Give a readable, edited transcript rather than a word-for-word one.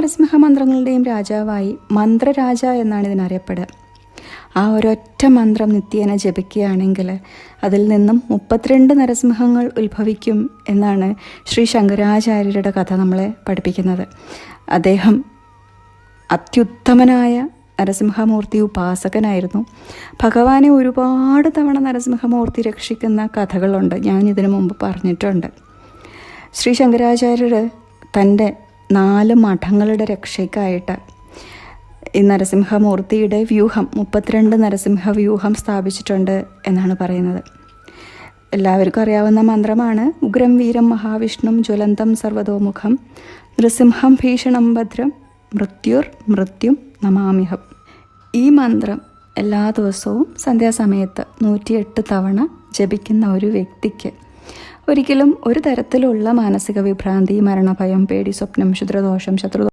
നരസിംഹ മന്ത്രങ്ങളുടെയും രാജാവായി മന്ത്രരാജ എന്നാണ് ഇതിനറിയപ്പെടുക. ആ ഒരൊറ്റ മന്ത്രം നിത്യേന ജപിക്കുകയാണെങ്കിൽ അതിൽ നിന്നും 32 നരസിംഹങ്ങൾ ഉത്ഭവിക്കും എന്നാണ് ശ്രീ ശങ്കരാചാര്യരുടെ കഥ നമ്മളെ പഠിപ്പിക്കുന്നത്. അദ്ദേഹം അത്യുത്തമനായ നരസിംഹമൂർത്തി ഉപാസകനായിരുന്നു. ഭഗവാനെ ഒരുപാട് തവണ നരസിംഹമൂർത്തി രക്ഷിക്കുന്ന കഥകളുണ്ട്, ഞാൻ ഇതിനു മുമ്പ് പറഞ്ഞിട്ടുണ്ട്. ശ്രീ ശങ്കരാചാര്യർ തൻ്റെ 4 മഠങ്ങളുടെ രക്ഷയ്ക്കായിട്ട് ഈ നരസിംഹമൂർത്തിയുടെ വ്യൂഹം 32 നരസിംഹ വ്യൂഹം സ്ഥാപിച്ചിട്ടുണ്ട് എന്നാണ് പറയുന്നത്. എല്ലാവർക്കും അറിയാവുന്ന മന്ത്രമാണ് ഉഗ്രം വീരം മഹാവിഷ്ണും ജ്വലന്തം സർവതോമുഖം നൃസിംഹം ഭീഷണം ഭദ്രം മൃത്യും നമാമിഹം. ഈ മന്ത്രം എല്ലാ ദിവസവും സന്ധ്യാസമയത്ത് 108 തവണ ജപിക്കുന്ന ഒരു വ്യക്തിക്ക് ഒരിക്കലും ഒരു തരത്തിലുള്ള മാനസിക വിഭ്രാന്തി, മരണഭയം, പേടി, സ്വപ്നം, ക്ഷുദ്രദോഷം,